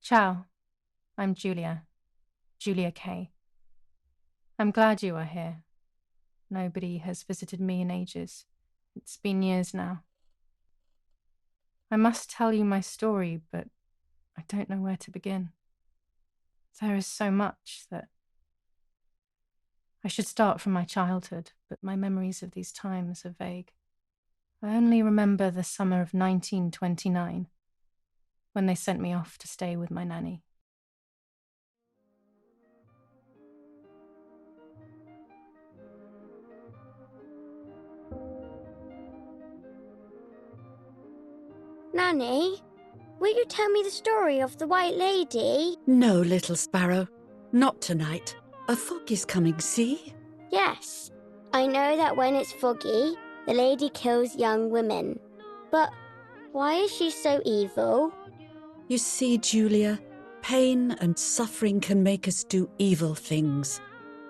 Ciao, I'm Julia K. I'm glad you are here. Nobody has visited me in ages. It's been years now. I must tell you my story, but I don't know where to begin. There is so much that I should start from my childhood, but my memories of these times are vague. I only remember the summer of 1929, when they sent me off to stay with my nanny. Nanny, will you tell me the story of the White Lady? No, little sparrow. Not tonight. A fog is coming, see? Yes, I know that when it's foggy, the lady kills young women. But why is she so evil? You see, Julia, pain and suffering can make us do evil things,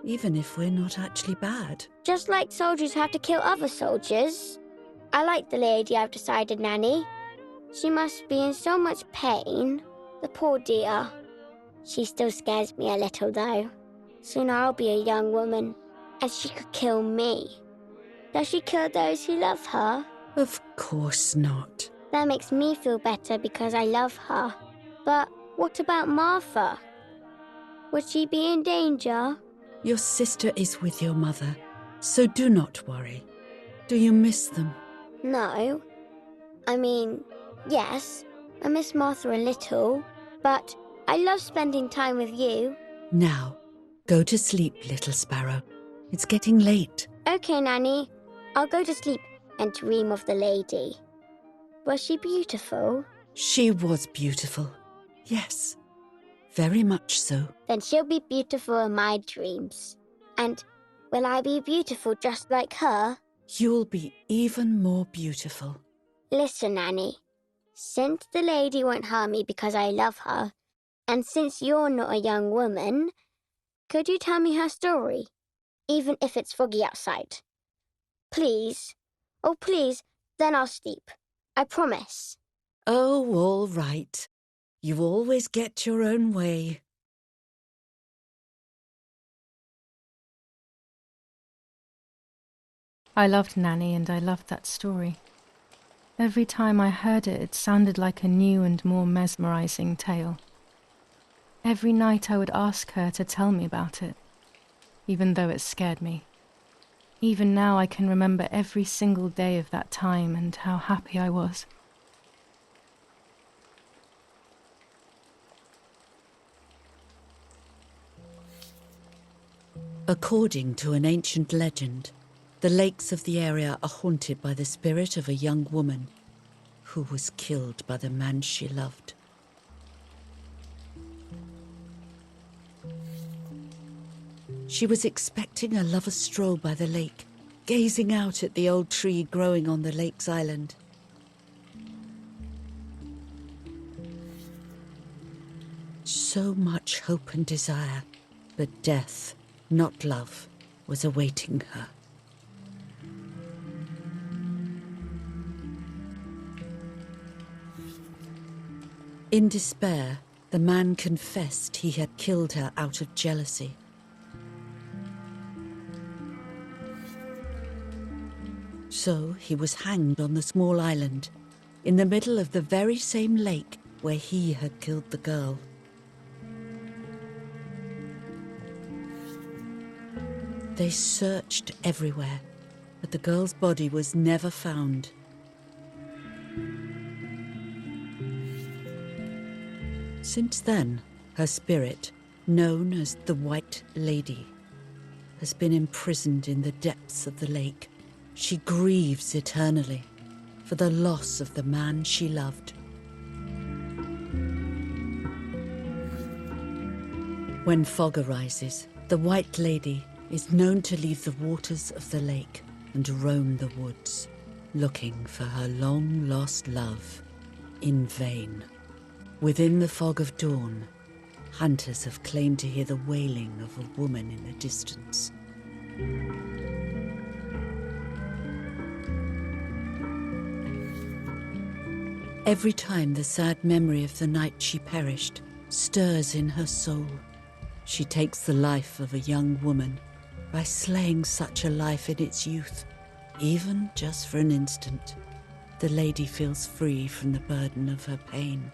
even if we're not actually bad. Just like soldiers have to kill other soldiers. I like the lady, I've decided, Nanny. She must be in so much pain. The poor dear. She still scares me a little, though. Soon I'll be a young woman, and she could kill me. Does she kill those who love her? Of course not. That makes me feel better because I love her. But what about Martha? Would she be in danger? Your sister is with your mother, so do not worry. Do you miss them? No. I mean, yes, I miss Martha a little, but I love spending time with you. Now, go to sleep, little sparrow. It's getting late. Okay, Nanny. I'll go to sleep and dream of the lady. Was she beautiful? She was beautiful. Yes, very much so. Then she'll be beautiful in my dreams. And will I be beautiful just like her? You'll be even more beautiful. Listen, Nanny. Since the lady won't harm me because I love her, and since you're not a young woman, could you tell me her story, even if it's foggy outside? Please. Oh, please, then I'll sleep. I promise. Oh, all right. You always get your own way. I loved Nanny and I loved that story. Every time I heard it, it sounded like a new and more mesmerizing tale. Every night I would ask her to tell me about it, even though it scared me. Even now I can remember every single day of that time and how happy I was. According to an ancient legend, the lakes of the area are haunted by the spirit of a young woman who was killed by the man she loved. She was expecting a lover's stroll by the lake, gazing out at the old tree growing on the lake's island. So much hope and desire, but death, not love, was awaiting her. In despair, the man confessed he had killed her out of jealousy. So he was hanged on the small island, in the middle of the very same lake where he had killed the girl. They searched everywhere, but the girl's body was never found. Since then, her spirit, known as the White Lady, has been imprisoned in the depths of the lake. She grieves eternally for the loss of the man she loved. When fog arises, the White Lady is known to leave the waters of the lake and roam the woods, looking for her long-lost love in vain. Within the fog of dawn, hunters have claimed to hear the wailing of a woman in the distance. Every time the sad memory of the night she perished stirs in her soul. She takes the life of a young woman by slaying such a life in its youth. Even just for an instant, the lady feels free from the burden of her pain.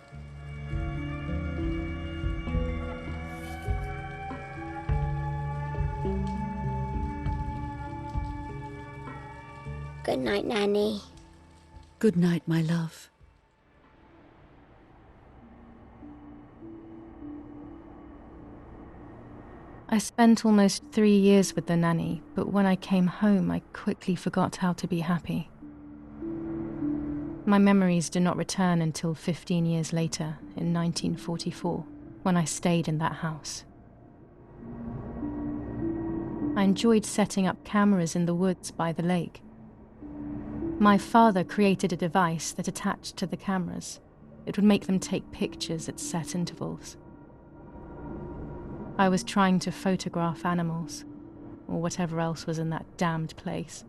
Good night, Nanny. Good night, my love. I spent almost 3 years with the nanny, but when I came home, I quickly forgot how to be happy. My memories do not return until 15 years later, in 1944, when I stayed in that house. I enjoyed setting up cameras in the woods by the lake. My father created a device that attached to the cameras. It would make them take pictures at set intervals. I was trying to photograph animals, or whatever else was in that damned place.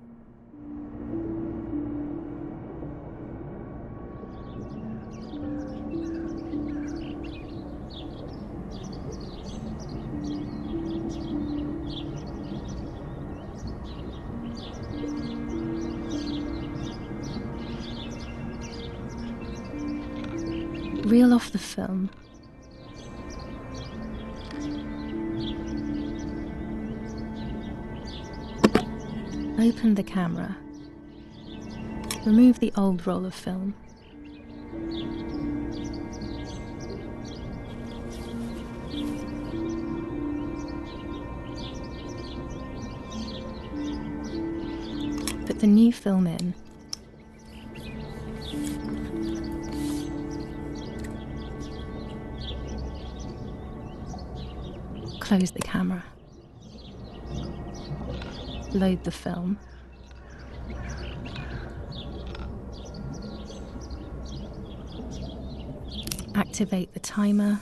Reel off the film. Open the camera. Remove the old roll of film. Put the new film in. Close the camera. Load the film. Activate the timer.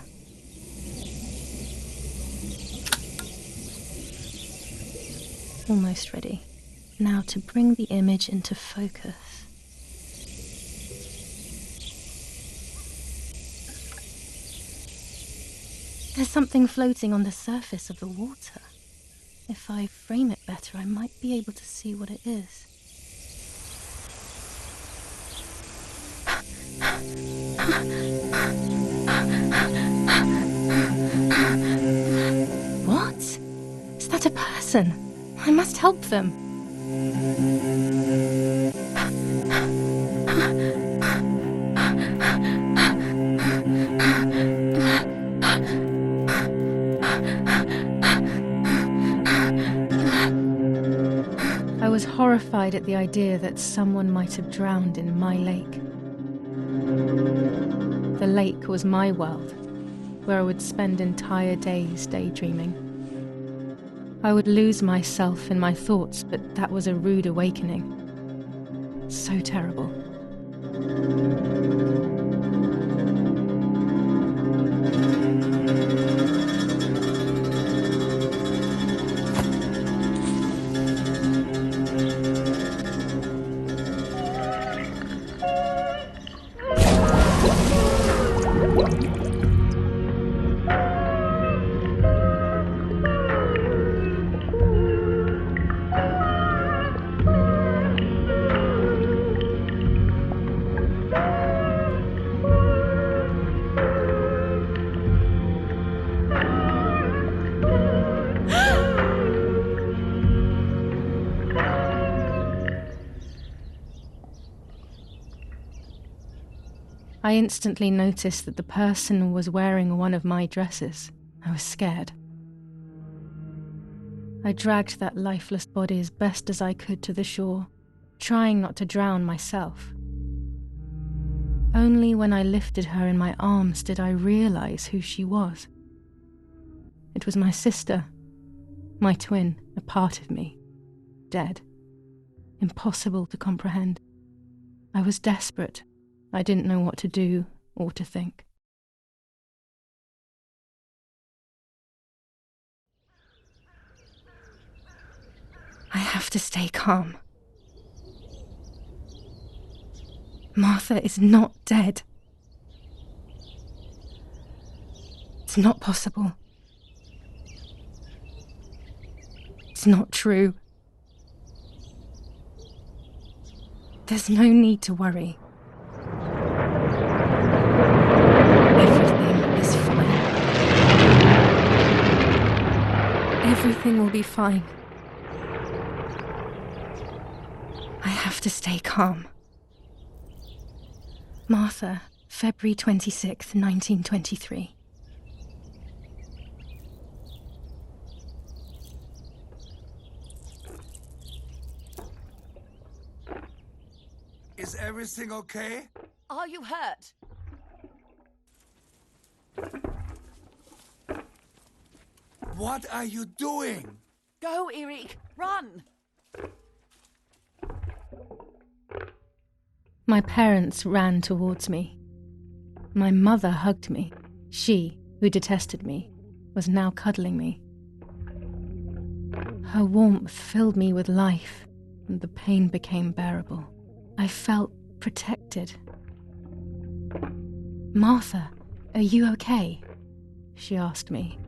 Almost ready. Now to bring the image into focus. There's something floating on the surface of the water. If I frame it better, I might be able to see what it is. What? Is that a person? I must help them. I was horrified at the idea that someone might have drowned in my lake. The lake was my world, where I would spend entire days daydreaming. I would lose myself in my thoughts, but that was a rude awakening. So terrible. I instantly noticed that the person was wearing one of my dresses. I was scared. I dragged that lifeless body as best as I could to the shore, trying not to drown myself. Only when I lifted her in my arms did I realize who she was. It was my sister, my twin, a part of me, dead. Impossible to comprehend. I was desperate. I didn't know what to do or to think. I have to stay calm. Martha is not dead. It's not possible. It's not true. There's no need to worry. Everything is fine. Everything will be fine. I have to stay calm. Martha, February 26th, 1923. Is everything okay? Are you hurt? What are you doing? Go, Erik! Run! My parents ran towards me. My mother hugged me. She, who detested me, was now cuddling me. Her warmth filled me with life, and the pain became bearable. I felt protected. "Martha, are you okay?" she asked me,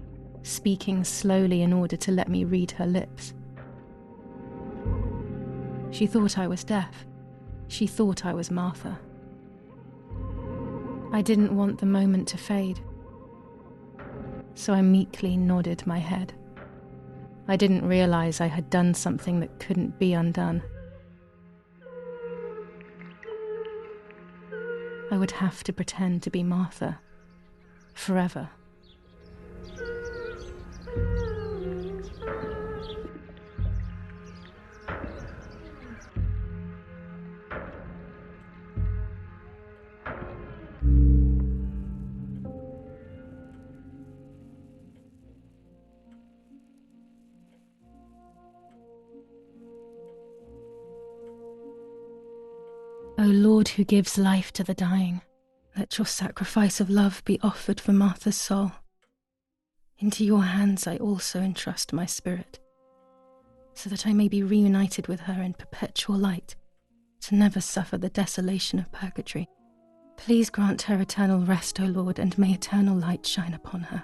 speaking slowly in order to let me read her lips. She thought I was deaf. She thought I was Martha. I didn't want the moment to fade, so I meekly nodded my head. I didn't realize I had done something that couldn't be undone. I would have to pretend to be Martha forever. O Lord, who gives life to the dying, let your sacrifice of love be offered for Martha's soul. Into your hands I also entrust my spirit, so that I may be reunited with her in perpetual light, to never suffer the desolation of purgatory. Please grant her eternal rest, O Lord, and may eternal light shine upon her.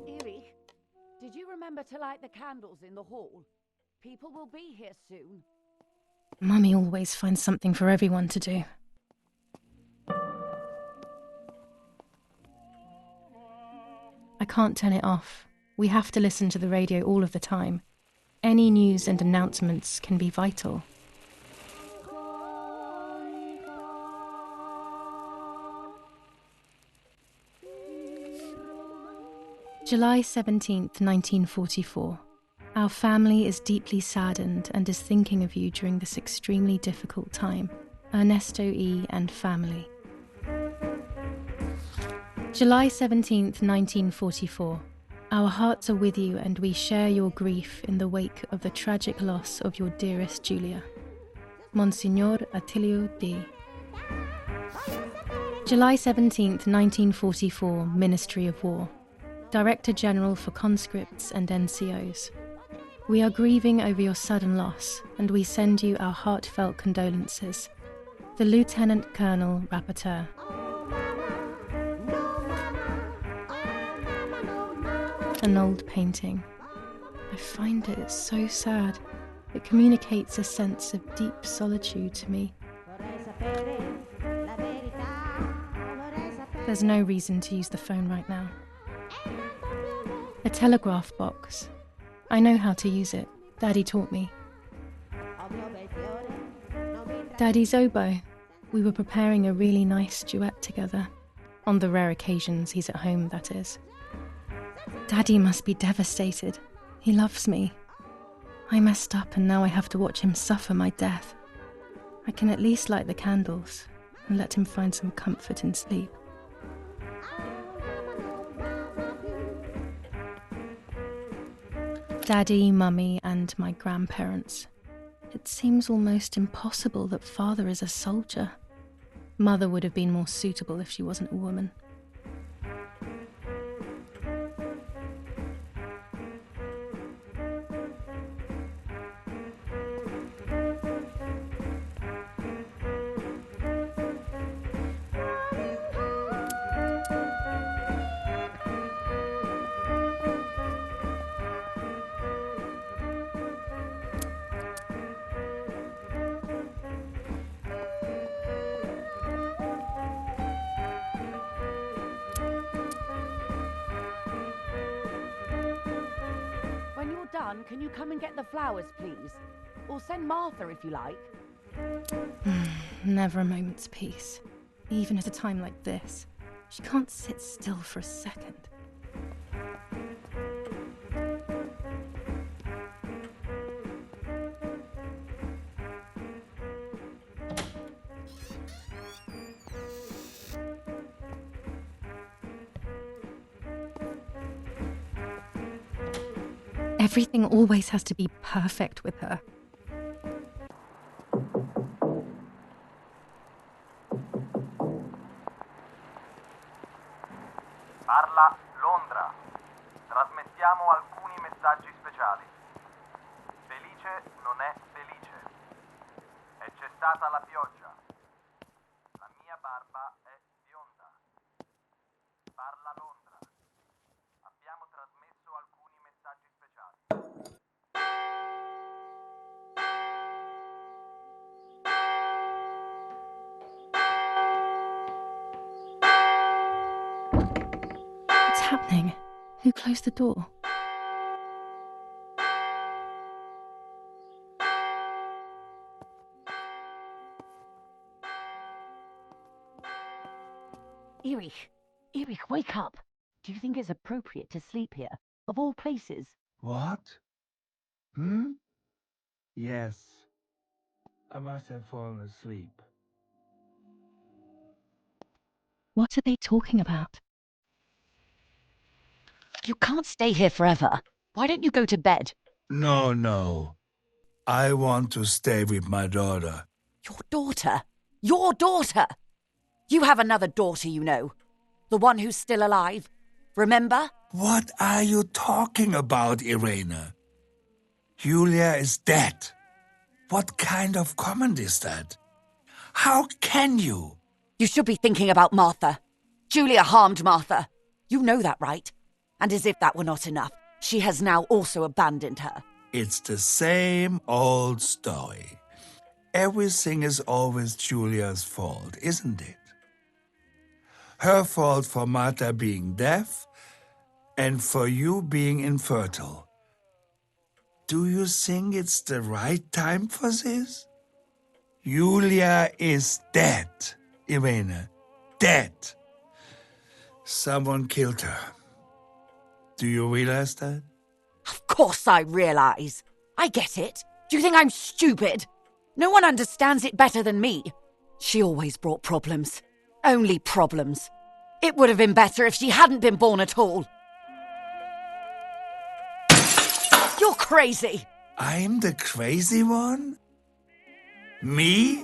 Erik, did you remember to light the candles in the hall? People will be here soon. Mummy always finds something for everyone to do. I can't turn it off. We have to listen to the radio all of the time. Any news and announcements can be vital. July 17th, 1944. Our family is deeply saddened and is thinking of you during this extremely difficult time. Ernesto E. and family. July 17th, 1944. Our hearts are with you and we share your grief in the wake of the tragic loss of your dearest Julia. Monsignor Attilio D. July 17th, 1944, Ministry of War. Director General for Conscripts and NCOs. We are grieving over your sudden loss, and we send you our heartfelt condolences. The Lieutenant Colonel Rapporteur. An old painting. I find it so sad. It communicates a sense of deep solitude to me. There's no reason to use the phone right now. A telegraph box. I know how to use it. Daddy taught me. Daddy's oboe. We were preparing a really nice duet together. On the rare occasions he's at home, that is. Daddy must be devastated. He loves me. I messed up and now I have to watch him suffer my death. I can at least light the candles and let him find some comfort in sleep. Daddy, Mummy, and my grandparents. It seems almost impossible that Father is a soldier. Mother would have been more suitable if she wasn't a woman. done, can you come and get the flowers, please? Or send Martha if you like. Never a moment's peace. Even at a time like this. She can't sit still for a second. Everything always has to be perfect with her. Parla Londra. Trasmettiamo alcuni messaggi speciali. Felice non è felice. E c'è stata la pioggia. La mia barba è bionda. Parla Londra. Abbiamo trasmesso alcuni messaggi speciali. What's happening? Who closed the door? Erich, wake up. Do you think it's appropriate to sleep here? Of all places? What? Yes. I must have fallen asleep. What are they talking about? You can't stay here forever. Why don't you go to bed? No. I want to stay with my daughter. Your daughter? Your daughter? You have another daughter, you know. The one who's still alive. Remember? What are you talking about, Irene? Julia is dead. What kind of comment is that? How can you? You should be thinking about Martha. Julia harmed Martha. You know that, right? And as if that were not enough, she has now also abandoned her. It's the same old story. Everything is always Julia's fault, isn't it? Her fault for Martha being deaf and for you being infertile. Do you think it's the right time for this? Julia is dead, Irene. Dead. Someone killed her. Do you realize that? Of course I realise. I get it. Do you think I'm stupid? No one understands it better than me. She always brought problems. Only problems. It would have been better if she hadn't been born at all. You're crazy. I'm the crazy one? Me?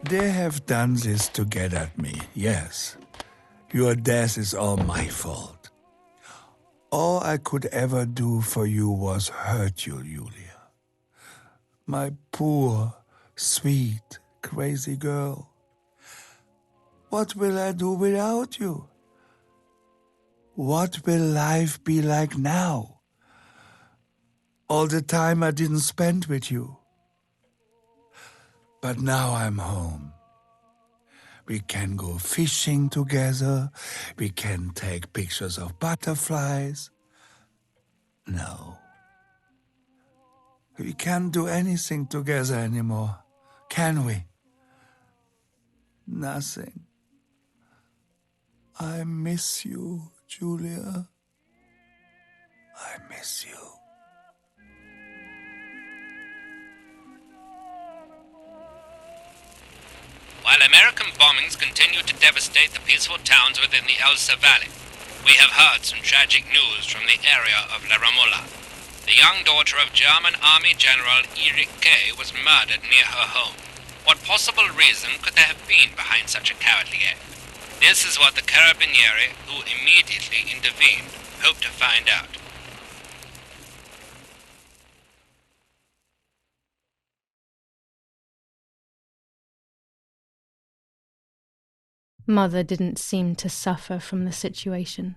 They have done this to get at me, yes. Your death is all my fault. All I could ever do for you was hurt you, Julia. My poor, sweet, crazy girl. What will I do without you? What will life be like now? All the time I didn't spend with you. But now I'm home. We can go fishing together. We can take pictures of butterflies. No. We can't do anything together anymore, can we? Nothing. I miss you, Julia. I miss you. While American bombings continue to devastate the peaceful towns within the Elsa Valley, we have heard some tragic news from the area of La Ramola. The young daughter of German Army General Erich K. was murdered near her home. What possible reason could there have been behind such a cowardly act? This is what the Carabinieri, who immediately intervened, hope to find out. Mother didn't seem to suffer from the situation.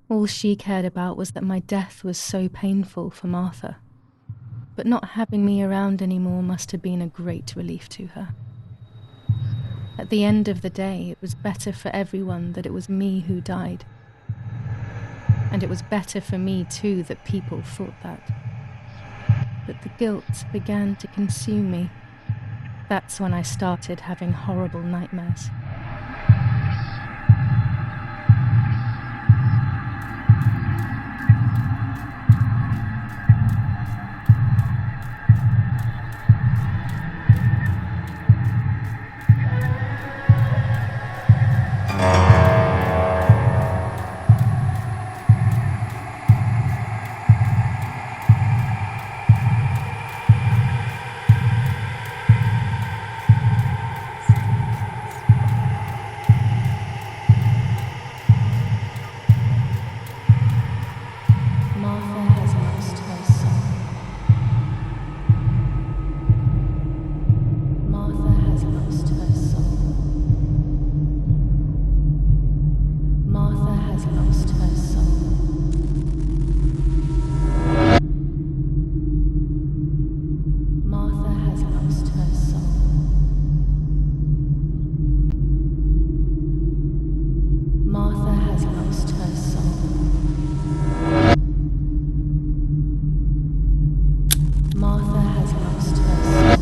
All she cared about was that my death was so painful for Martha. But not having me around anymore must have been a great relief to her. At the end of the day, it was better for everyone that it was me who died. And it was better for me too that people thought that. But the guilt began to consume me. That's when I started having horrible nightmares. Martha has lost her soul. Martha has lost her soul. Martha has lost her soul. Martha has lost her soul. Martha has lost her soul. Martha has lost her soul.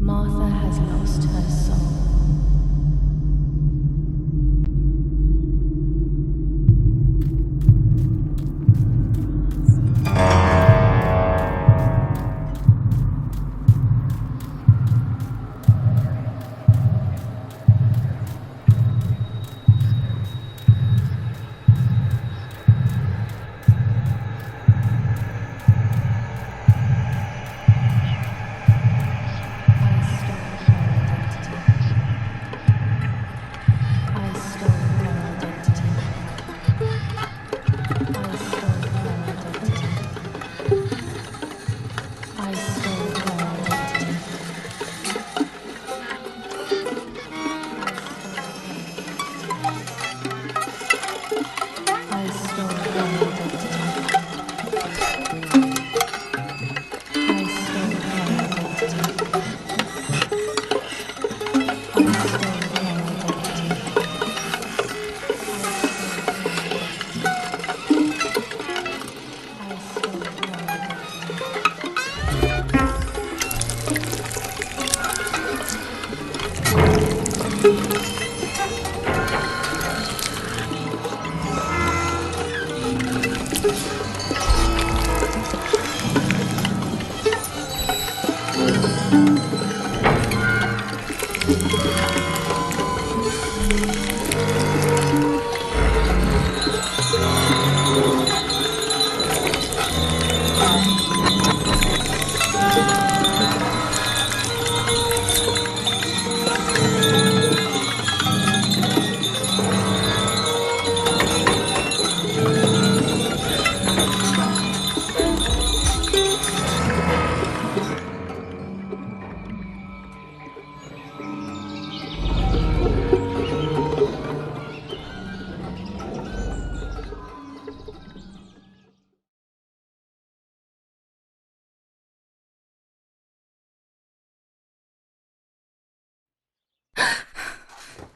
Martha has lost her soul.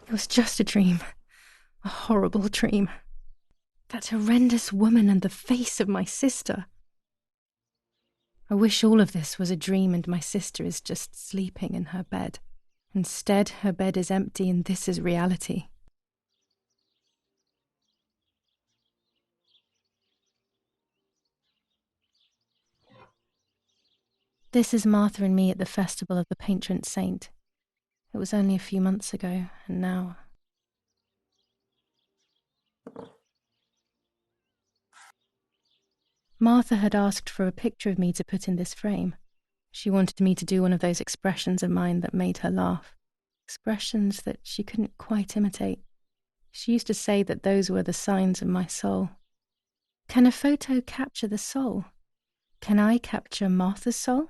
It was just a dream. A horrible dream. That horrendous woman and the face of my sister. I wish all of this was a dream and my sister is just sleeping in her bed. Instead, her bed is empty and this is reality. This is Martha and me at the festival of the patron saint. It was only a few months ago, and now... Martha had asked for a picture of me to put in this frame. She wanted me to do one of those expressions of mine that made her laugh. Expressions that she couldn't quite imitate. She used to say that those were the signs of my soul. Can a photo capture the soul? Can I capture Martha's soul?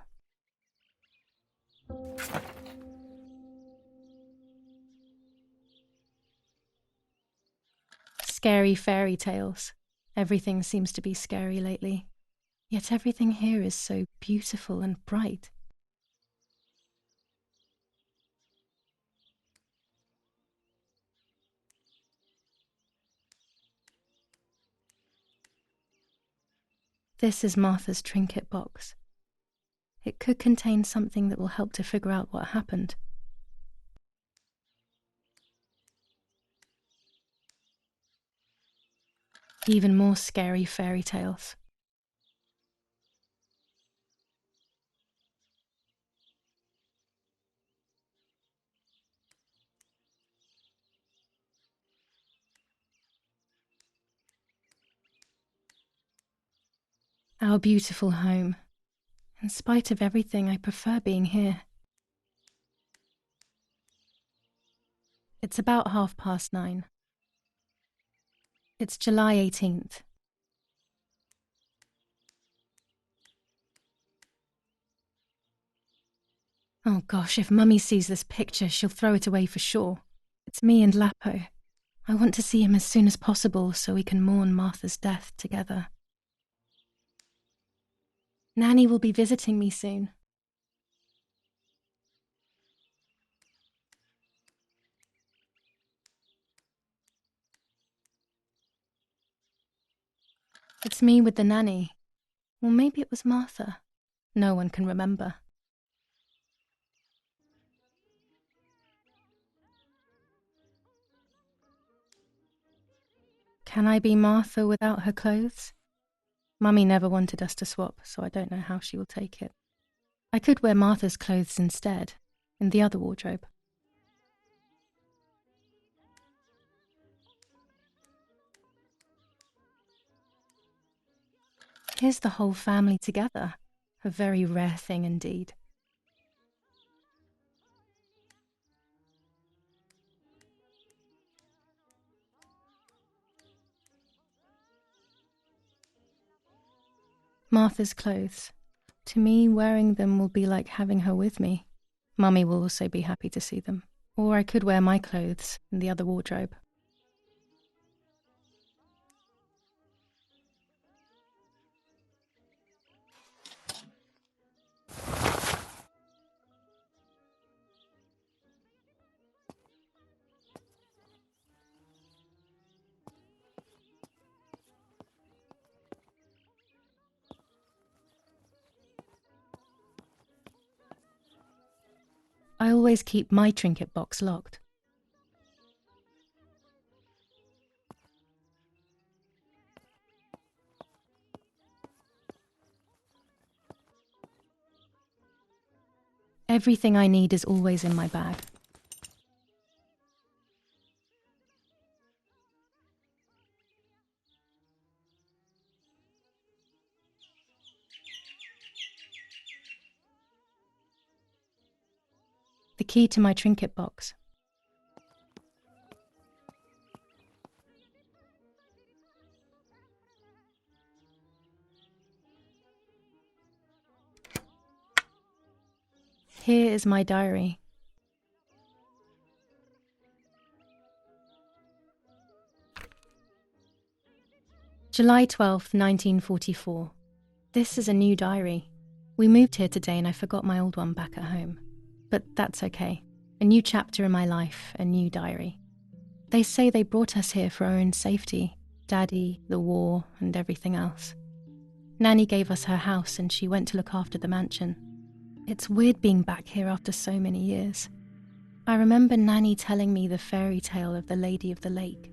Scary fairy tales. Everything seems to be scary lately. Yet everything here is so beautiful and bright. This is Martha's trinket box. It could contain something that will help to figure out what happened. Even more scary fairy tales. Our beautiful home. In spite of everything, I prefer being here. It's about 9:30. It's July 18th. Oh gosh, if Mummy sees this picture, she'll throw it away for sure. It's me and Lapo. I want to see him as soon as possible so we can mourn Martha's death together. Nanny will be visiting me soon. It's me with the nanny. Or maybe it was Martha. No one can remember. Can I be Martha without her clothes? Mummy never wanted us to swap, so I don't know how she will take it. I could wear Martha's clothes instead, in the other wardrobe. Here's the whole family together. A very rare thing indeed. Martha's clothes. To me, wearing them will be like having her with me. Mummy will also be happy to see them. Or I could wear my clothes in the other wardrobe. I always keep my trinket box locked. Everything I need is always in my bag. The key to my trinket box. Here is my diary. July 12th, 1944. This is a new diary. We moved here today and I forgot my old one back at home. But that's okay. A new chapter in my life, a new diary. They say they brought us here for our own safety. Daddy, the war, and everything else. Nanny gave us her house and she went to look after the mansion. It's weird being back here after so many years. I remember Nanny telling me the fairy tale of the Lady of the Lake.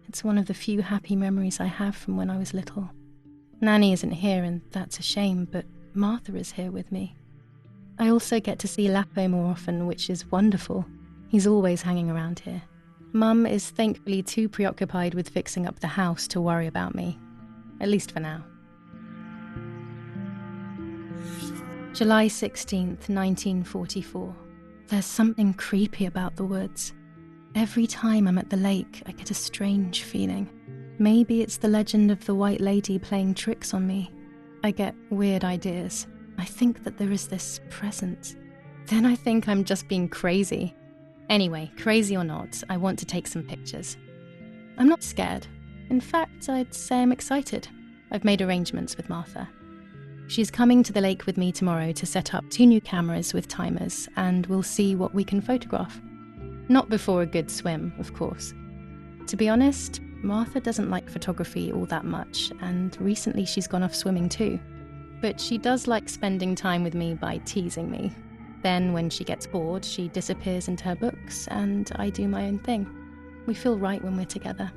It's one of the few happy memories I have from when I was little. Nanny isn't here and that's a shame, but Martha is here with me. I also get to see Lapo more often, which is wonderful. He's always hanging around here. Mum is thankfully too preoccupied with fixing up the house to worry about me. At least for now. July 16th, 1944. There's something creepy about the woods. Every time I'm at the lake, I get a strange feeling. Maybe it's the legend of the White Lady playing tricks on me. I get weird ideas. I think that there is this presence. Then I think I'm just being crazy. Anyway, crazy or not, I want to take some pictures. I'm not scared. In fact, I'd say I'm excited. I've made arrangements with Martha. She's coming to the lake with me tomorrow to set up 2 new cameras with timers, and we'll see what we can photograph. Not before a good swim, of course. To be honest, Martha doesn't like photography all that much, and recently she's gone off swimming too. But she does like spending time with me by teasing me. Then, when she gets bored, she disappears into her books, and I do my own thing. We feel right when we're together.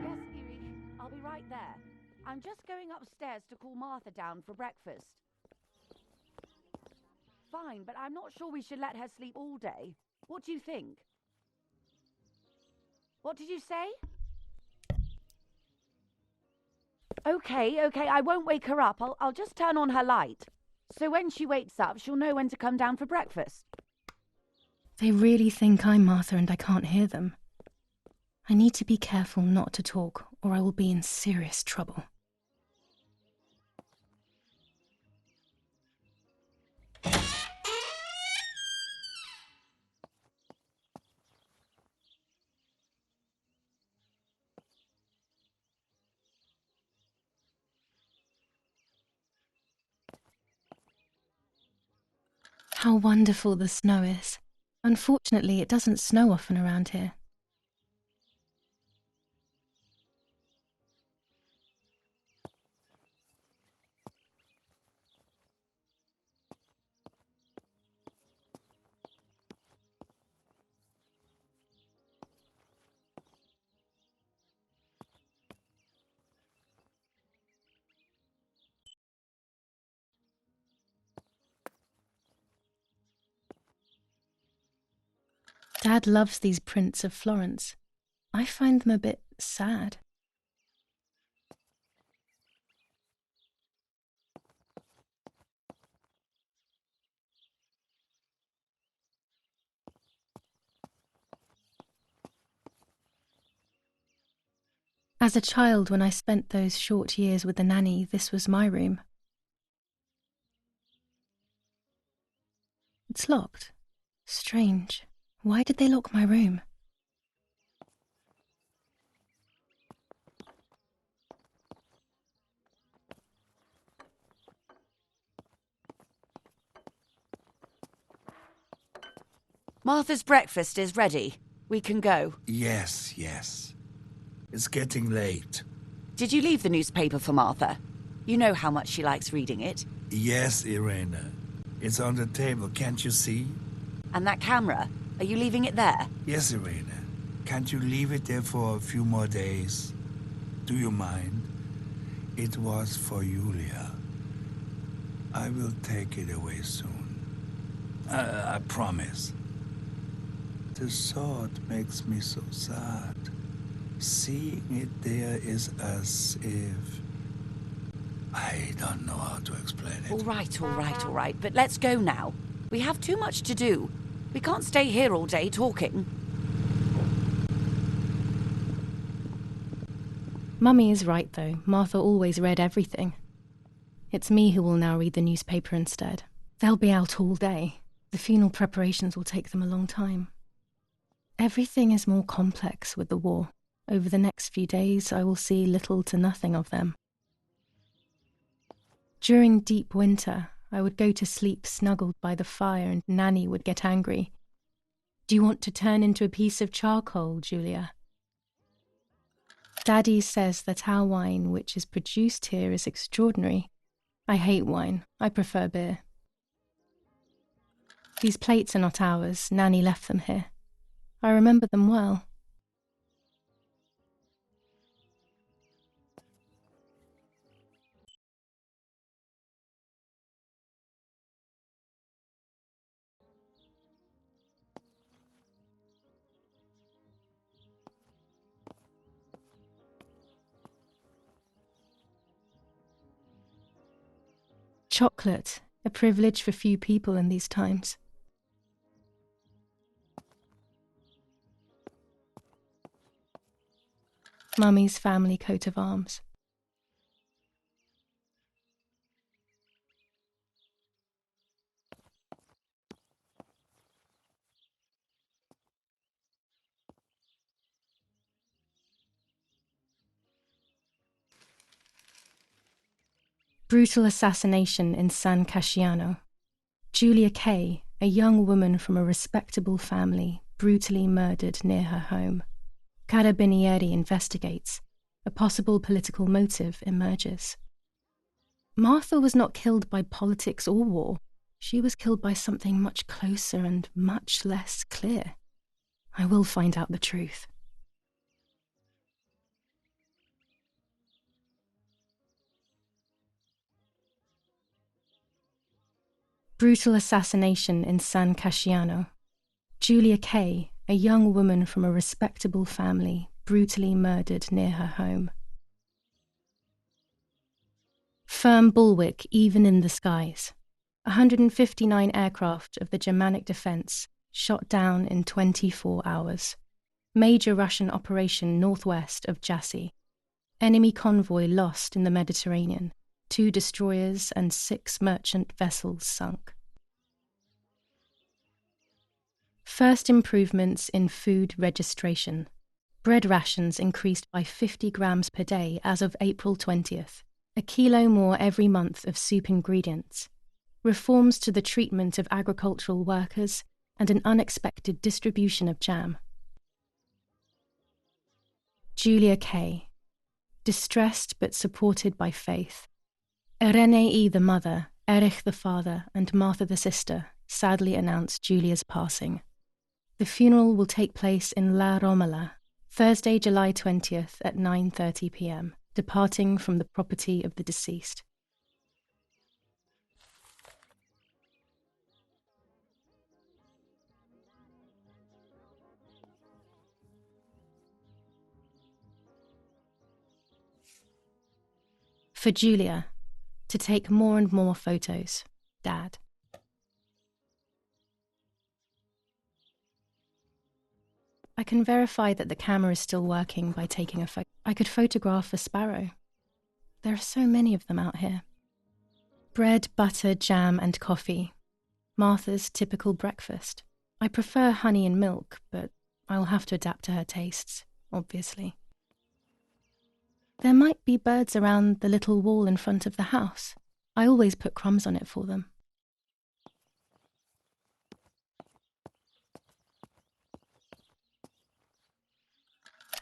Yes, Erie, I'll be right there. I'm just going upstairs to call Martha down for breakfast. Fine, but I'm not sure we should let her sleep all day. What do you think? What did you say? Okay, I won't wake her up. I'll just turn on her light. So when she wakes up, she'll know when to come down for breakfast. They really think I'm Martha and I can't hear them. I need to be careful not to talk, or I will be in serious trouble. How wonderful the snow is. Unfortunately, it doesn't snow often around here. Dad loves these prints of Florence. I find them a bit sad. As a child, when I spent those short years with the nanny, this was my room. It's locked. Strange. Why did they lock my room? Martha's breakfast is ready. We can go. Yes. It's getting late. Did you leave the newspaper for Martha? You know how much she likes reading it. Yes, Irena. It's on the table, can't you see? And that camera, are you leaving it there? Yes, Irena. Can't you leave it there for a few more days? Do you mind? It was for Julia. I will take it away soon. I promise. The thought makes me so sad. Seeing it there is as if... I don't know how to explain it. All right. But let's go now. We have too much to do. We can't stay here all day talking. Mummy is right, though. Martha always read everything. It's me who will now read the newspaper instead. They'll be out all day. The funeral preparations will take them a long time. Everything is more complex with the war. Over the next few days, I will see little to nothing of them. During deep winter, I would go to sleep snuggled by the fire and Nanny would get angry. Do you want to turn into a piece of charcoal, Julia? Daddy says that our wine, which is produced here, is extraordinary. I hate wine. I prefer beer. These plates are not ours. Nanny left them here. I remember them well. Chocolate, a privilege for few people in these times. Mummy's family coat of arms. Brutal assassination in San Casciano. Julia Kay, a young woman from a respectable family, brutally murdered near her home. Carabinieri investigates. A possible political motive emerges. Martha was not killed by politics or war. She was killed by something much closer and much less clear. I will find out the truth. Brutal assassination in San Casciano. Julia Kay, a young woman from a respectable family, brutally murdered near her home. Firm bulwark even in the skies. 159 aircraft of the Germanic defense shot down in 24 hours. Major Russian operation northwest of Jassy. Enemy convoy lost in the Mediterranean. 2 destroyers and 6 merchant vessels sunk. First improvements in food registration. Bread rations increased by 50 grams per day as of April 20th. A kilo more every month of soup ingredients. Reforms to the treatment of agricultural workers and an unexpected distribution of jam. Julia Kay. Distressed but supported by faith. Irenei the mother, Erich the father, and Martha the sister sadly announced Julia's passing. The funeral will take place in La Romola, Thursday, July 20th at 9:30 p.m., departing from the property of the deceased. For Julia, to take more and more photos, Dad. I can verify that the camera is still working by taking a photo. I could photograph a sparrow. There are so many of them out here. Bread, butter, jam, and coffee. Martha's typical breakfast. I prefer honey and milk, but I'll have to adapt to her tastes, obviously. There might be birds around the little wall in front of the house. I always put crumbs on it for them.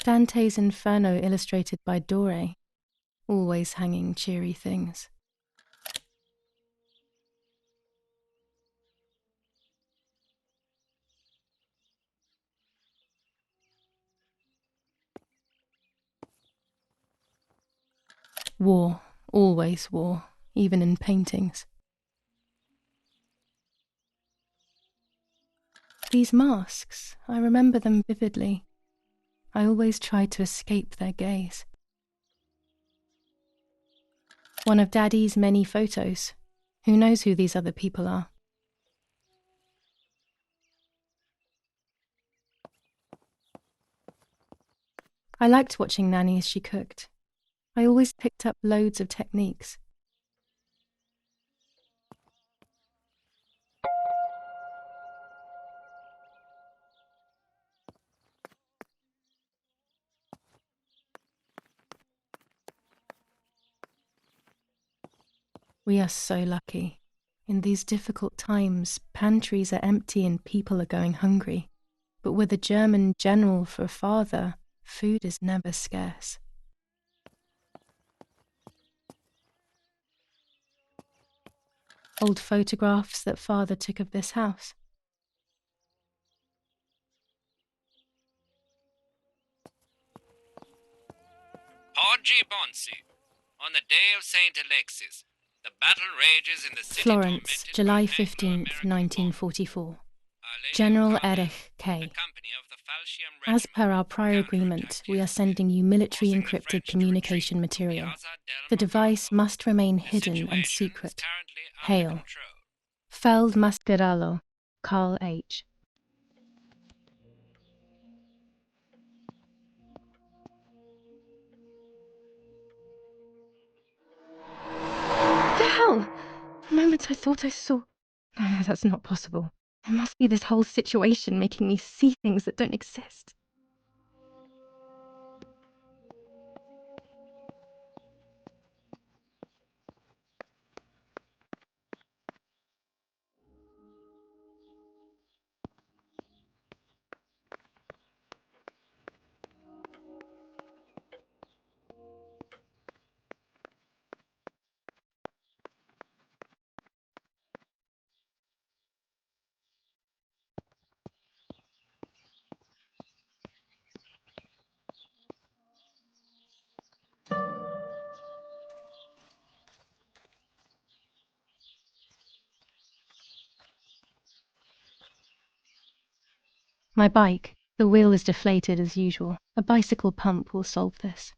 Dante's Inferno illustrated by Dore, always hanging cheery things. War, always war, even in paintings. These masks, I remember them vividly. I always tried to escape their gaze. One of Daddy's many photos. Who knows who these other people are? I liked watching Nanny as she cooked. I always picked up loads of techniques. We are so lucky. In these difficult times, pantries are empty and people are going hungry. But with a German general for a father, food is never scarce. Old photographs that father took of this house. Oggi Bonsi. On the day of St. Alexis, the battle rages in the city Florence, tormented July by 15th, Anglo-American 1944. Our Lady of General Carmel, Erich K. the company of the Falchium As per our Regiment, prior agreement, counterattacked we are yesterday, sending you military forcing the encrypted French to communication retreat to material. Piazza del The device Martello. must remain The hidden and situation secret. is currently under Hail. control. Feldmaskerallo, Carl H. The hell? A moment I thought I saw... No, that's not possible. There must be this whole situation making me see things that don't exist. My bike. The wheel is deflated as usual. A bicycle pump will solve this.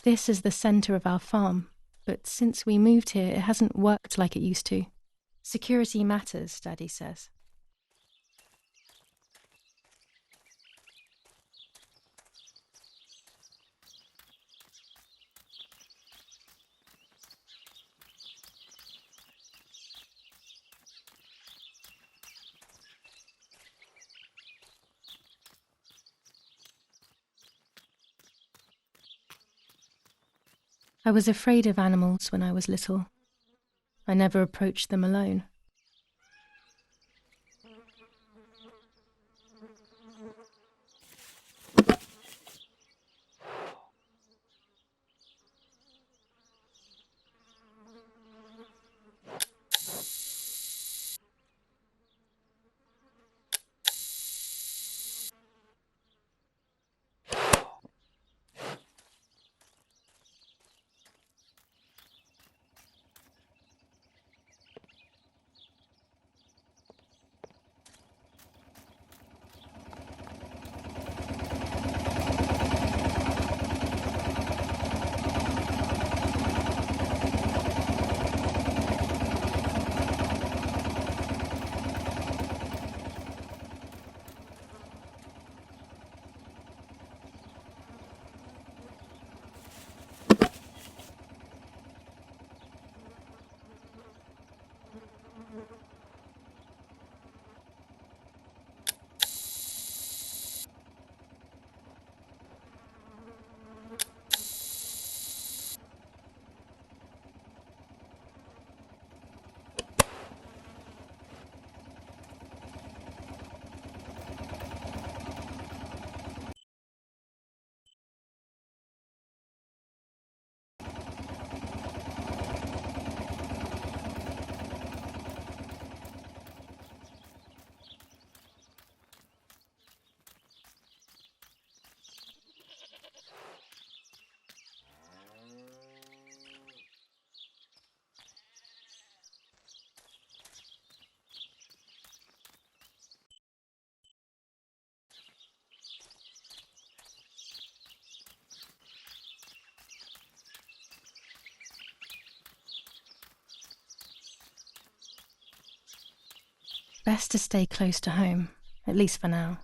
This is the centre of our farm, but since we moved here, it hasn't worked like it used to. Security matters, Daddy says. I was afraid of animals when I was little. I never approached them alone. Best to stay close to home, at least for now.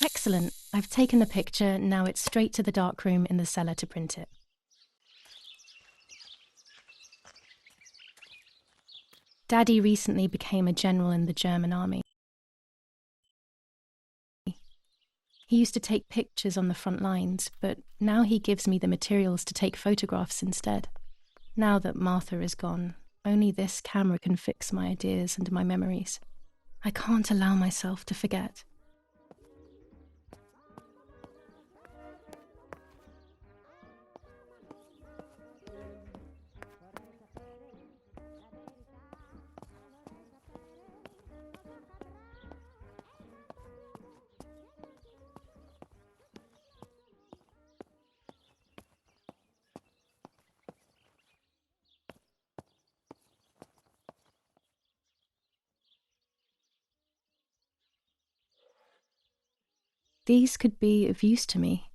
Excellent. I've taken the picture, now it's straight to the darkroom in the cellar to print it. Daddy recently became a general in the German army. He used to take pictures on the front lines, but now he gives me the materials to take photographs instead. Now that Martha is gone, only this camera can fix my ideas and my memories. I can't allow myself to forget. These could be of use to me.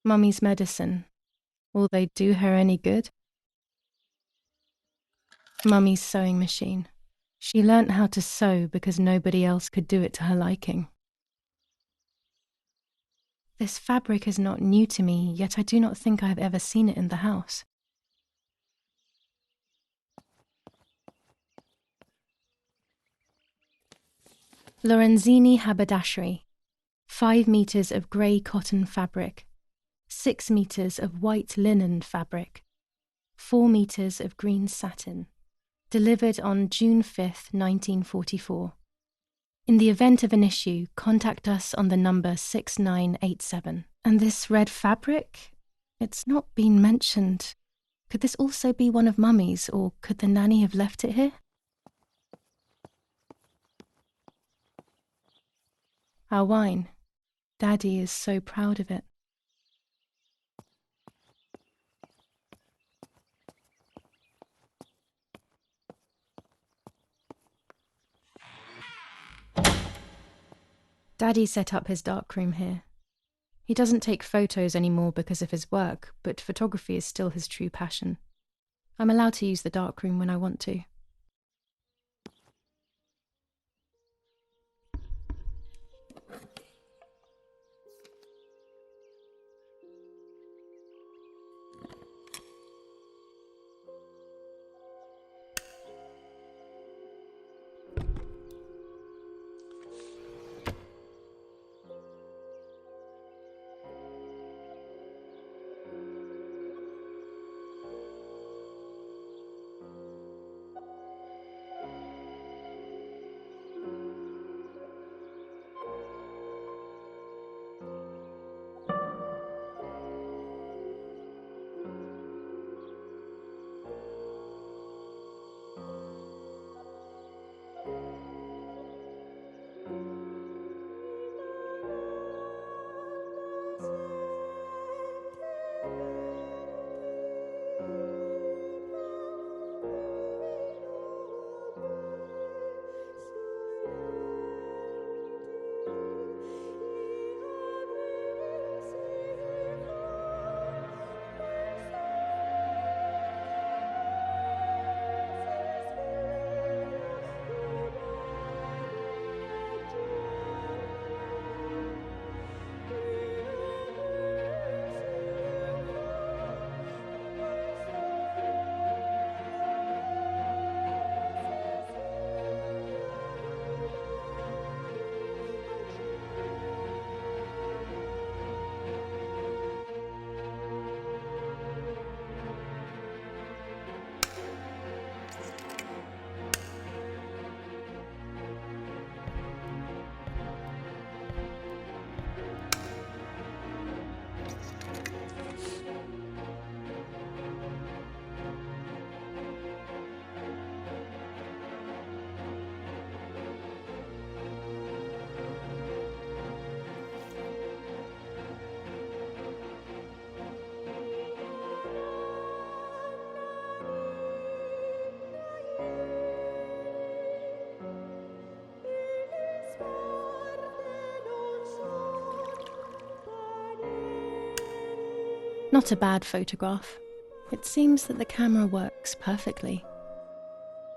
Mummy's medicine. Will they do her any good? Mummy's sewing machine. She learnt how to sew because nobody else could do it to her liking. This fabric is not new to me, yet I do not think I have ever seen it in the house. Lorenzini haberdashery. 5 meters of grey cotton fabric. 6 meters of white linen fabric. 4 meters of green satin. Delivered on June 5th, 1944. In the event of an issue, contact us on the number 6987. And this red fabric? It's not been mentioned. Could this also be one of Mummy's, or could the nanny have left it here? Our wine. Daddy is so proud of it. Daddy set up his darkroom here. He doesn't take photos anymore because of his work, but photography is still his true passion. I'm allowed to use the darkroom when I want to. Not a bad photograph. It seems that the camera works perfectly.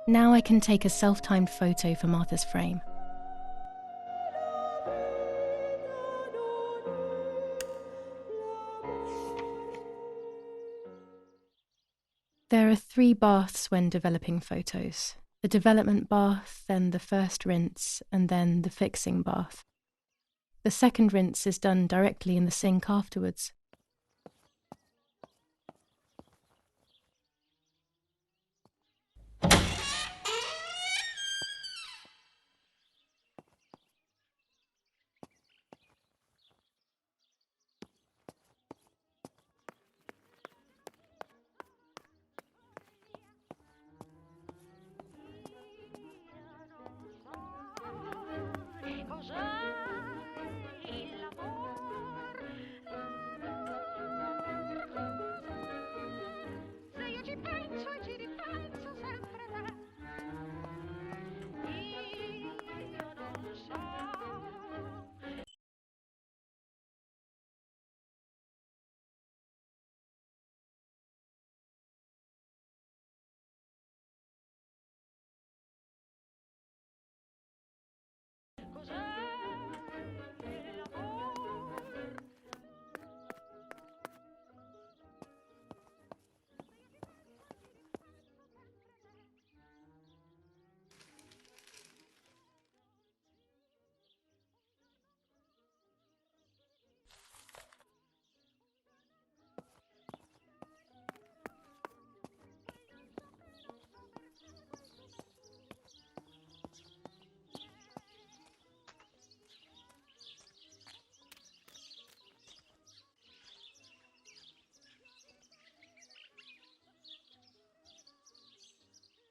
Now I can take a self-timed photo for Martha's frame. There are 3 baths when developing photos. The development bath, then the first rinse, and then the fixing bath. The second rinse is done directly in the sink afterwards.